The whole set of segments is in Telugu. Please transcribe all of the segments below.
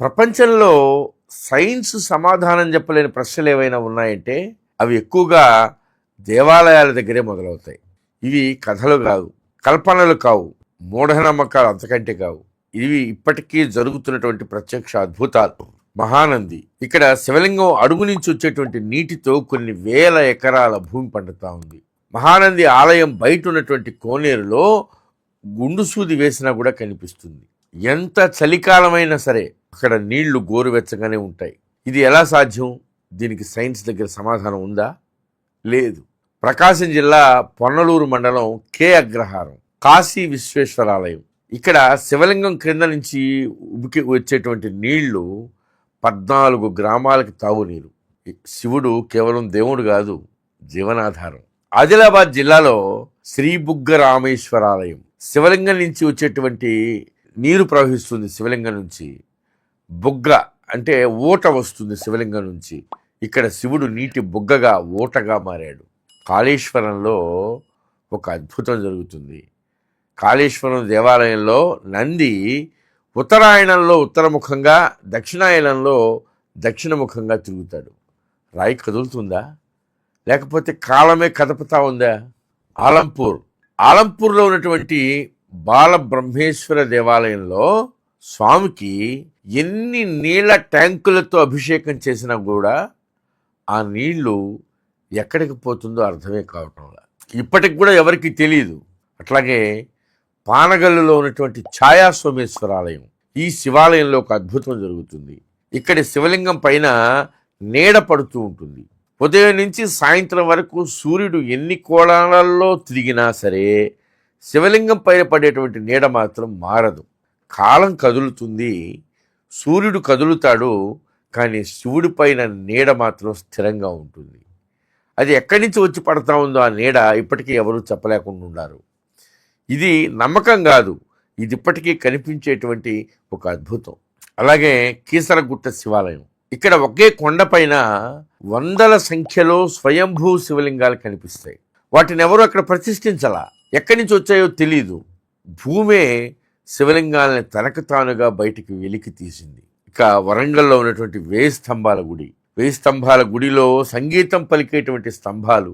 ప్రపంచంలో సైన్స్ సమాధానం చెప్పలేని ప్రశ్నలు ఏవైనా ఉన్నాయంటే అవి ఎక్కువగా దేవాలయాల దగ్గరే మొదలవుతాయి. ఇవి కథలు కావు, కల్పనలు కావు, మూఢనమ్మకాలు అంతకంటే కావు. ఇవి ఇప్పటికీ జరుగుతున్నటువంటి ప్రత్యక్ష అద్భుతాలు. మహానంది ఇక్కడ శివలింగం అడుగు నుంచి వచ్చేటువంటి నీటితో కొన్ని వేల ఎకరాల భూమి పండుతా ఉంది. మహానంది ఆలయం బయట ఉన్నటువంటి కోనేరులో గుండు సూది వేసినా కూడా కనిపిస్తుంది. ఎంత చలికాలమైనా సరే అక్కడ నీళ్లు గోరువెచ్చగానే ఉంటాయి. ఇది ఎలా సాధ్యం? దీనికి సైన్స్ దగ్గర సమాధానం ఉందా? లేదు. ప్రకాశం జిల్లా పొన్నలూరు మండలం కే అగ్రహారం కాశీ విశ్వేశ్వరాలయం. ఇక్కడ శివలింగం క్రింద నుంచి ఉబికి వచ్చేటువంటి నీళ్లు 14 గ్రామాలకి తాగునీరు. శివుడు కేవలం దేవుడు కాదు, జీవనాధారం. ఆదిలాబాద్ జిల్లాలో శ్రీ బుగ్గ రామేశ్వరాలయం. శివలింగం నుంచి వచ్చేటువంటి నీరు ప్రవహిస్తుంది. శివలింగం నుంచి బుగ్గ అంటే ఊట వస్తుంది. శివలింగం నుంచి ఇక్కడ శివుడు నీటి బుగ్గగా ఊటగా మారాడు. కాళేశ్వరంలో ఒక అద్భుతం జరుగుతుంది. కాళేశ్వరం దేవాలయంలో నంది ఉత్తరాయణంలో ఉత్తరముఖంగా, దక్షిణాయనంలో దక్షిణముఖంగా తిరుగుతాడు. రాయి కదులుతుందా, లేకపోతే కాలమే కదపుతా ఉందా? ఆలంపూర్లో ఉన్నటువంటి బాలబ్రహ్మేశ్వర దేవాలయంలో స్వామికి ఎన్ని నీళ్ల ట్యాంకులతో అభిషేకం చేసినా కూడా ఆ నీళ్లు ఎక్కడికి పోతుందో అర్థమే కావటంలా. ఇప్పటికి కూడా ఎవరికి తెలియదు. అట్లాగే పానగల్లులో ఉన్నటువంటి ఛాయా సోమేశ్వరాలయం. ఈ శివాలయంలో ఒక అద్భుతం జరుగుతుంది. ఇక్కడి శివలింగం పైన నీడ పడుతూ ఉంటుంది. ఉదయం నుంచి సాయంత్రం వరకు సూర్యుడు ఎన్ని కోణాలలో తిరిగినా సరే శివలింగం పైన పడేటువంటి నీడ మాత్రం మారదు. కాలం కదులుతుంది, సూర్యుడు కదులుతాడు, కానీ శివుడి పైన నీడ మాత్రం స్థిరంగా ఉంటుంది. అది ఎక్కడి నుంచి వచ్చి పడతా ఉందో ఆ నీడ ఇప్పటికీ ఎవరూ చెప్పలేకుండా ఉన్నారు. ఇది నమ్మకం కాదు, ఇది ఇప్పటికీ కనిపించేటువంటి ఒక అద్భుతం. అలాగే కీసరగుట్ట శివాలయం. ఇక్కడ ఒకే కొండపైన వందల సంఖ్యలో స్వయంభూ శివలింగాలు కనిపిస్తాయి. వాటిని ఎవరు అక్కడ ప్రతిష్ఠించాలా, ఎక్కడి నుంచి వచ్చాయో తెలీదు. భూమే శివలింగాలని తనకు తానుగా బయటికి వెలికి తీసింది. ఇక వరంగల్లో ఉన్నటువంటి 1000 స్తంభాల గుడి. 1000 స్తంభాల గుడిలో సంగీతం పలికేటువంటి స్తంభాలు.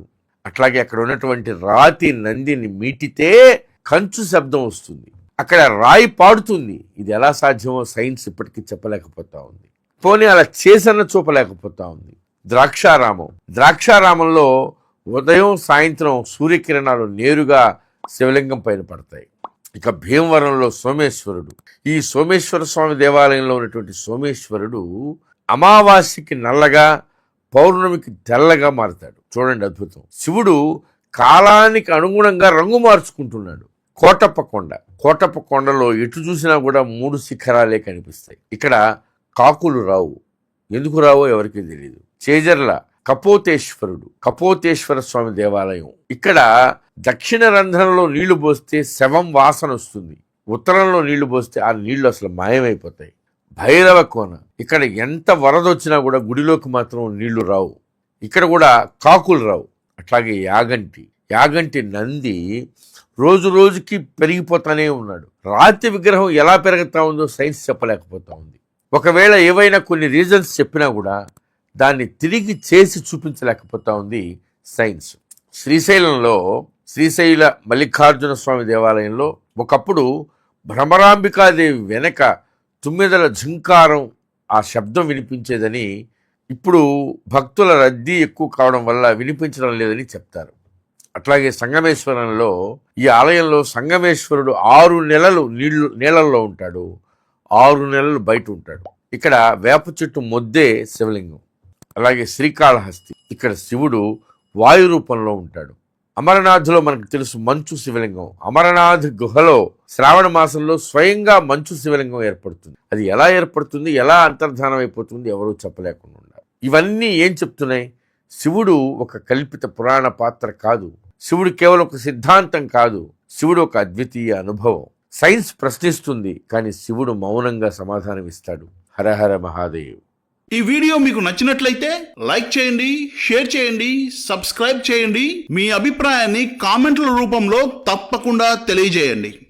అట్లాగే అక్కడ ఉన్నటువంటి రాతి నందిని మీటితే కంచు శబ్దం వస్తుంది. అక్కడ రాయి పాడుతుంది. ఇది ఎలా సాధ్యమో సైన్స్ ఇప్పటికీ చెప్పలేకపోతా ఉంది. పోనీ అలా చేసన్న చూపలేకపోతా ఉంది. ద్రాక్షారామంలో ఉదయం సాయంత్రం సూర్యకిరణాలు నేరుగా శివలింగం పైన పడతాయి. ఇక భీమవరంలో సోమేశ్వరుడు. ఈ సోమేశ్వర స్వామి దేవాలయంలో ఉన్నటువంటి సోమేశ్వరుడు అమావాస్యకి నల్లగా, పౌర్ణమికి తెల్లగా మారుతాడు. చూడండి అద్భుతం. శివుడు కాలానికి అనుగుణంగా రంగు మార్చుకుంటున్నాడు. కోటప్ప కొండలో ఎటు చూసినా కూడా 3 శిఖరాలే కనిపిస్తాయి. ఇక్కడ కాకులు రావు. ఎందుకు రావో ఎవరికీ తెలియదు. చేజర్ల కపోతేశ్వర స్వామి దేవాలయం. ఇక్కడ దక్షిణ రంధ్రంలో నీళ్లు పోస్తే శవం వాసన వస్తుంది. ఉత్తరంలో నీళ్లు పోస్తే ఆ నీళ్లు అసలు మాయమైపోతాయి. భైరవ కోన. ఇక్కడ ఎంత వరద వచ్చినా కూడా గుడిలోకి మాత్రం నీళ్లు రావు. ఇక్కడ కూడా కాకులు రావు. అట్లాగే యాగంటి నంది రోజు రోజుకి పెరిగిపోతానే ఉన్నాడు. రాతి విగ్రహం ఎలా పెరుగుతా ఉందో సైన్స్ చెప్పలేకపోతా ఉంది. ఒకవేళ ఏవైనా కొన్ని రీజన్స్ చెప్పినా కూడా దాన్ని తిరిగి చేసి చూపించలేకపోతా ఉంది సైన్స్. శ్రీశైల మల్లికార్జున స్వామి దేవాలయంలో ఒకప్పుడు భ్రమరాంబికాదేవి వెనక 9 ఝంకారం ఆ శబ్దం వినిపించేదని, ఇప్పుడు భక్తుల రద్దీ ఎక్కువ కావడం వల్ల వినిపించడం లేదని చెప్తారు. అట్లాగే సంగమేశ్వరంలో ఈ ఆలయంలో సంగమేశ్వరుడు 6 నెలలు నీళ్ళల్లో ఉంటాడు, 6 నెలలు బయట ఉంటాడు. ఇక్కడ వేప చెట్టు మొద్దే శివలింగం. అలాగే శ్రీకాళహస్తి. ఇక్కడ శివుడు వాయు రూపంలో ఉంటాడు. అమరనాథ్లో మనకు తెలుసు మంచు శివలింగం. అమరనాథ్ గుహలో శ్రావణ మాసంలో స్వయంగా మంచు శివలింగం ఏర్పడుతుంది. అది ఎలా ఏర్పడుతుంది, ఎలా అంతర్ధానం అయిపోతుంది ఎవరూ చెప్పలేకుండా ఉన్నారు. ఇవన్నీ ఏం చెప్తున్నాయి? శివుడు ఒక కల్పిత పురాణ పాత్ర కాదు. శివుడు కేవలం ఒక సిద్ధాంతం కాదు. శివుడు ఒక అద్వితీయ అనుభవం. సైన్స్ ప్రశ్నిస్తుంది, కానీ శివుడు మౌనంగా సమాధానం ఇస్తాడు. హరహర మహాదేవ్. ఈ వీడియో మీకు నచ్చినట్లయితే లైక్ చేయండి, షేర్ చేయండి, సబ్స్క్రైబ్ చేయండి. మీ అభిప్రాయాన్ని కామెంట్ల రూపంలో తప్పకుండా తెలియజేయండి.